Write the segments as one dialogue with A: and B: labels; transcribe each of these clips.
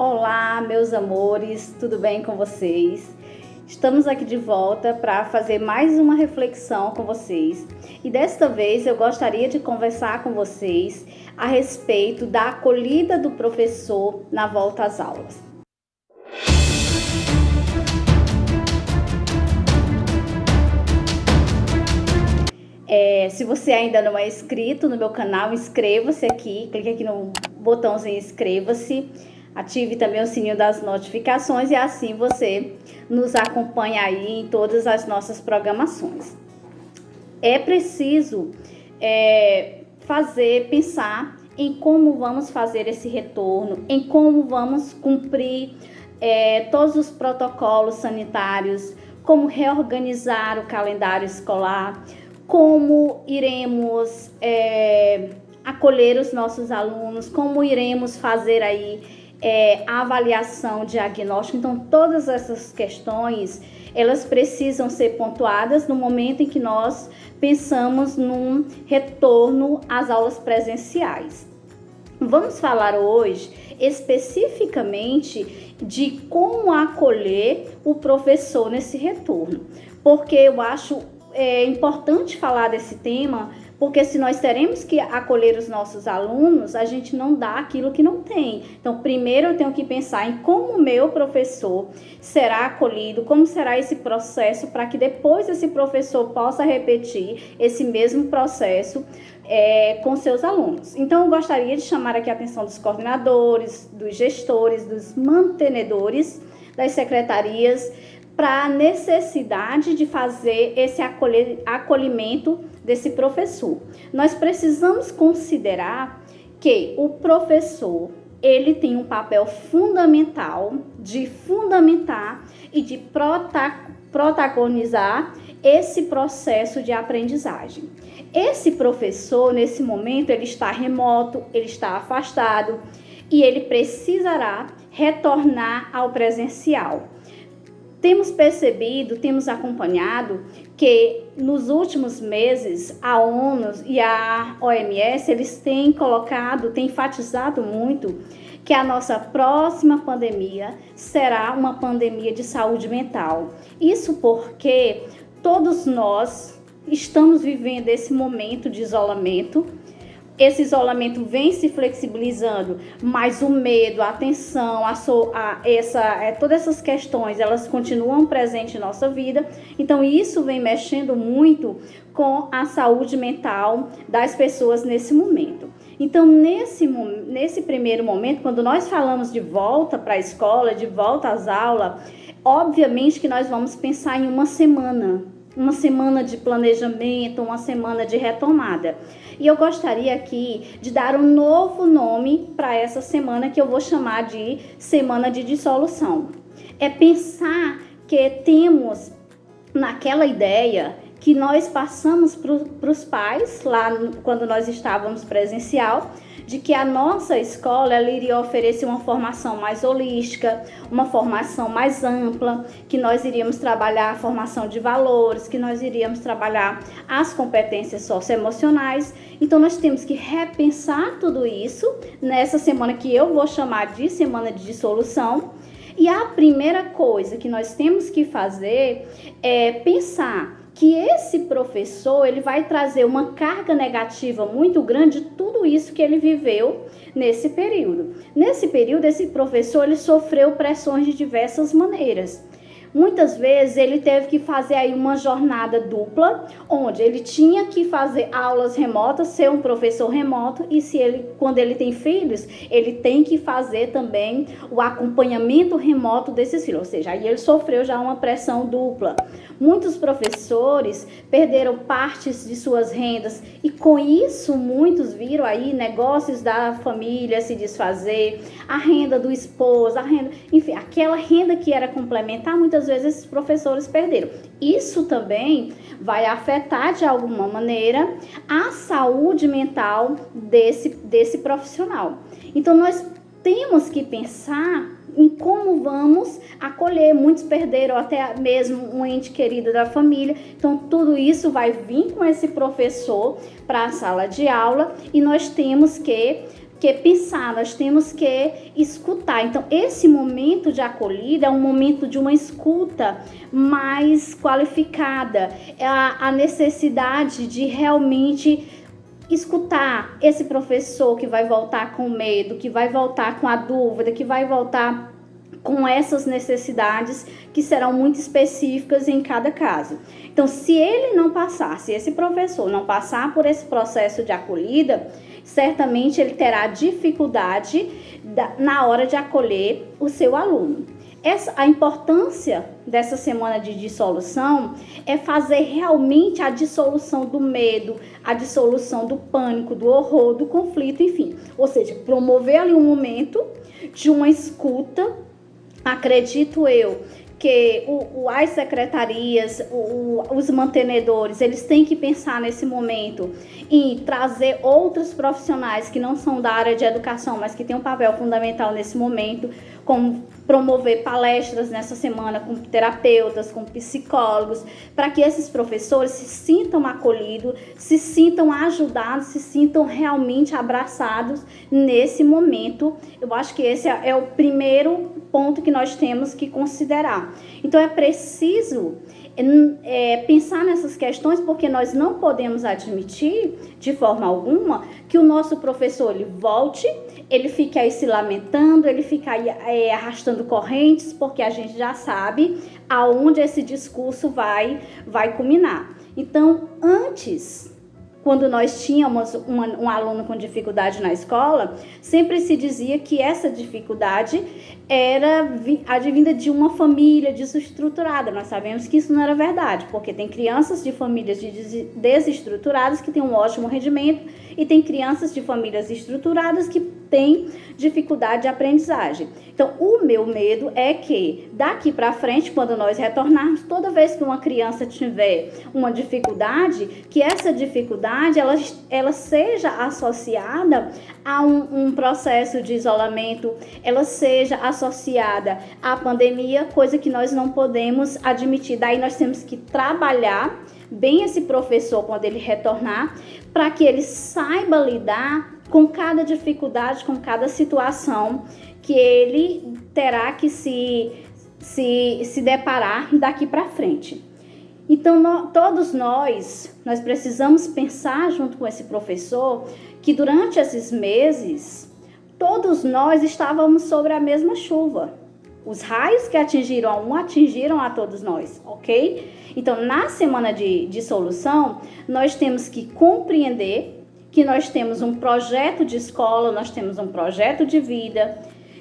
A: Olá, meus amores, tudo bem com vocês? Estamos aqui de volta para fazer mais uma reflexão com vocês. E desta vez eu gostaria de conversar com vocês a respeito da acolhida do professor na volta às aulas. Se você ainda não é inscrito no meu canal, inscreva-se aqui, clique aqui no botãozinho inscreva-se, ative também o sininho das notificações e assim você nos acompanha aí em todas as nossas programações. É preciso pensar em como vamos fazer esse retorno, em como vamos cumprir todos os protocolos sanitários, como reorganizar o calendário escolar, como iremos acolher os nossos alunos, como iremos fazer aí a avaliação diagnóstica. Então, todas essas questões, elas precisam ser pontuadas no momento em que nós pensamos num retorno às aulas presenciais. Vamos falar hoje especificamente de como acolher o professor nesse retorno, porque eu acho importante falar desse tema, porque se nós teremos que acolher os nossos alunos, a gente não dá aquilo que não tem. Então, primeiro eu tenho que pensar em como o meu professor será acolhido, como será esse processo, para que depois esse professor possa repetir esse mesmo processo com seus alunos. Então, eu gostaria de chamar aqui a atenção dos coordenadores, dos gestores, dos mantenedores, das secretarias, para a necessidade de fazer esse acolhimento desse professor. Nós precisamos considerar que o professor, ele tem um papel fundamental de fundamentar e de protagonizar esse processo de aprendizagem. Esse professor, nesse momento, ele está remoto, ele está afastado e ele precisará retornar ao presencial. Temos percebido, temos acompanhado que nos últimos meses a ONU e a OMS, eles têm enfatizado muito que a nossa próxima pandemia será uma pandemia de saúde mental. Isso porque todos nós estamos vivendo esse momento de isolamento. Esse isolamento vem se flexibilizando, mas o medo, a tensão, todas essas questões, elas continuam presentes em nossa vida. Então, isso vem mexendo muito com a saúde mental das pessoas nesse momento. Então, nesse primeiro momento, quando nós falamos de volta para a escola, de volta às aulas, obviamente que nós vamos pensar em uma semana de planejamento, uma semana de retomada. E eu gostaria aqui de dar um novo nome para essa semana, que eu vou chamar de semana de dissolução. É pensar que temos naquela ideia que nós passamos para os pais, lá quando nós estávamos presencial, de que a nossa escola ela iria oferecer uma formação mais holística, uma formação mais ampla, que nós iríamos trabalhar a formação de valores, que nós iríamos trabalhar as competências socioemocionais. Então, nós temos que repensar tudo isso nessa semana que eu vou chamar de semana de dissolução. E a primeira coisa que nós temos que fazer é pensar que esse professor ele vai trazer uma carga negativa muito grande de tudo isso que ele viveu nesse período. Nesse período, esse professor ele sofreu pressões de diversas maneiras. Muitas vezes ele teve que fazer aí uma jornada dupla, onde ele tinha que fazer aulas remotas, ser um professor remoto, e quando ele tem filhos, ele tem que fazer também o acompanhamento remoto desses filhos, ou seja, aí ele sofreu já uma pressão dupla. Muitos professores perderam partes de suas rendas e com isso muitos viram aí negócios da família se desfazer, a renda do esposo, enfim, aquela renda que era complementar, muitas vezes esses professores perderam. Isso também vai afetar de alguma maneira a saúde mental desse profissional. Então nós temos que pensar em como vamos acolher. Muitos perderam até mesmo um ente querido da família. Então, tudo isso vai vir com esse professor para a sala de aula e nós temos que que pensar, nós temos que escutar. Então, esse momento de acolhida é um momento de uma escuta mais qualificada, é a necessidade de realmente escutar esse professor que vai voltar com medo, que vai voltar com a dúvida, que vai voltar com essas necessidades que serão muito específicas em cada caso. Então, se ele não passar, se esse professor não passar por esse processo de acolhida, certamente ele terá dificuldade na hora de acolher o seu aluno. A importância dessa semana de dissolução é fazer realmente a dissolução do medo, a dissolução do pânico, do horror, do conflito, enfim. Ou seja, promover ali um momento de uma escuta. Acredito eu que as secretarias, os mantenedores, eles têm que pensar nesse momento em trazer outros profissionais que não são da área de educação, mas que têm um papel fundamental nesse momento, como promover palestras nessa semana com terapeutas, com psicólogos, para que esses professores se sintam acolhidos, se sintam ajudados, se sintam realmente abraçados nesse momento. Eu acho que esse é o primeiro ponto que nós temos que considerar. Então, é preciso pensar nessas questões, porque nós não podemos admitir, de forma alguma, que o nosso professor ele volte, ele fique aí se lamentando, ele fica aí arrastando correntes, porque a gente já sabe aonde esse discurso vai culminar. Então, antes, quando nós tínhamos um aluno com dificuldade na escola, sempre se dizia que essa dificuldade era advinda de uma família desestruturada. Nós sabemos que isso não era verdade, porque tem crianças de famílias desestruturadas que têm um ótimo rendimento e tem crianças de famílias estruturadas que têm dificuldade de aprendizagem. Então, o meu medo é que daqui para frente, quando nós retornarmos, toda vez que uma criança tiver uma dificuldade, que essa dificuldade ela seja associada a um processo de isolamento, ela seja associada à pandemia, coisa que nós não podemos admitir. Daí nós temos que trabalhar bem esse professor quando ele retornar, para que ele saiba lidar com cada dificuldade, com cada situação que ele terá que se deparar daqui para frente. Então, todos nós precisamos pensar junto com esse professor que durante esses meses, todos nós estávamos sobre a mesma chuva. Os raios que atingiram a um, atingiram a todos nós, ok? Então, na semana de dissolução, nós temos que compreender que nós temos um projeto de escola, nós temos um projeto de vida,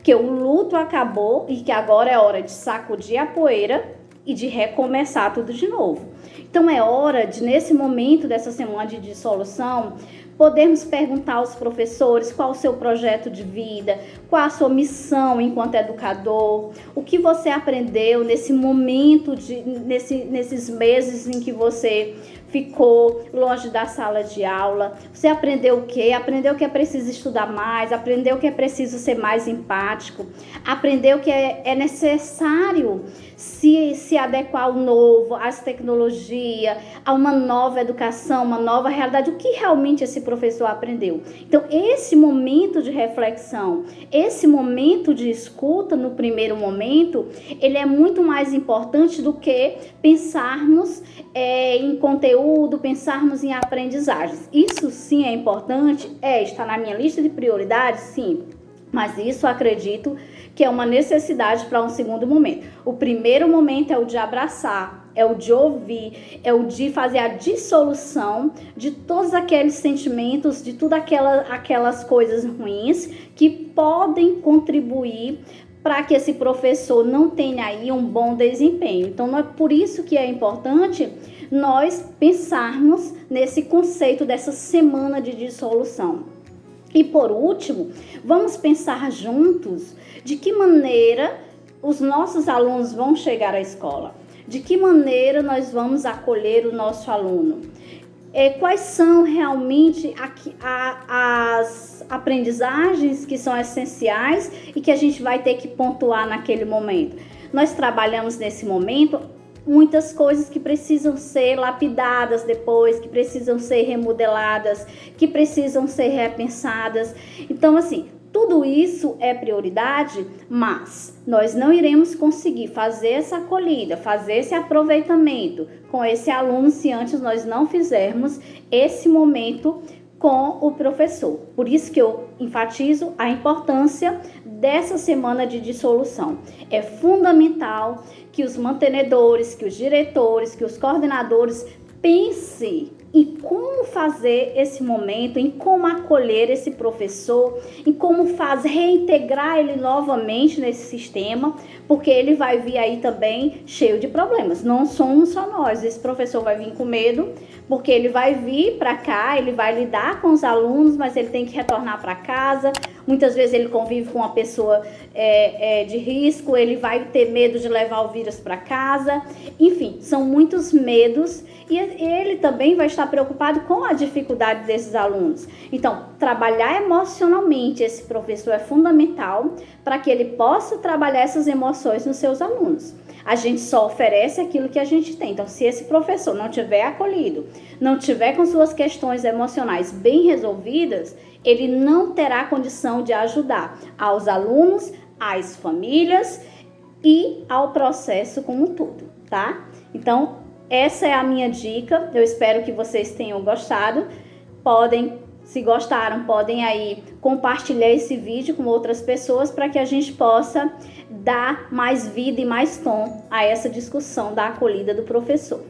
A: que o luto acabou e que agora é hora de sacudir a poeira e de recomeçar tudo de novo. Então, é hora de, nesse momento dessa semana de dissolução, podermos perguntar aos professores qual o seu projeto de vida, qual a sua missão enquanto educador, o que você aprendeu nesse momento, nesses meses em que você ficou longe da sala de aula. Você aprendeu o quê? Aprendeu que é preciso estudar mais, aprendeu que é preciso ser mais empático, aprendeu que é necessário se adequar ao novo, às tecnologias, a uma nova educação, uma nova realidade. O que realmente esse professor aprendeu? Então, esse momento de reflexão, esse momento de escuta no primeiro momento, ele é muito mais importante do que pensarmos em conteúdo, pensarmos em aprendizagens. Isso sim é importante, está na minha lista de prioridades, sim, mas isso acredito que é uma necessidade para um segundo momento. O primeiro momento é o de abraçar, é o de ouvir, é o de fazer a dissolução de todos aqueles sentimentos, de todas aquelas coisas ruins que podem contribuir para que esse professor não tenha aí um bom desempenho. Então, é por isso que é importante nós pensarmos nesse conceito dessa semana de dissolução. E por último, vamos pensar juntos de que maneira os nossos alunos vão chegar à escola, de que maneira nós vamos acolher o nosso aluno. Quais são realmente as aprendizagens que são essenciais e que a gente vai ter que pontuar naquele momento. Nós trabalhamos nesse momento muitas coisas que precisam ser lapidadas depois, que precisam ser remodeladas, que precisam ser repensadas. Então, assim, tudo isso é prioridade, mas nós não iremos conseguir fazer essa acolhida, fazer esse aproveitamento com esse aluno se antes nós não fizermos esse momento com o professor. Por isso que eu enfatizo a importância dessa semana de dissolução. É fundamental que os mantenedores, que os diretores, que os coordenadores pensem em como fazer esse momento, em como acolher esse professor, em como reintegrar ele novamente nesse sistema, porque ele vai vir aí também cheio de problemas. Não somos só nós, esse professor vai vir com medo, porque ele vai vir para cá, ele vai lidar com os alunos, mas ele tem que retornar para casa. Muitas vezes ele convive com uma pessoa de risco, ele vai ter medo de levar o vírus para casa. Enfim, são muitos medos e ele também vai estar preocupado com a dificuldade desses alunos. Então, trabalhar emocionalmente esse professor é fundamental para que ele possa trabalhar essas emoções nos seus alunos. A gente só oferece aquilo que a gente tem. Então, se esse professor não tiver acolhido, não tiver com suas questões emocionais bem resolvidas, ele não terá condição de ajudar aos alunos, às famílias e ao processo como um todo, tá? Então, essa é a minha dica. Eu espero que vocês tenham gostado. Se gostaram, podem aí compartilhar esse vídeo com outras pessoas para que a gente possa dar mais vida e mais tom a essa discussão da acolhida do professor.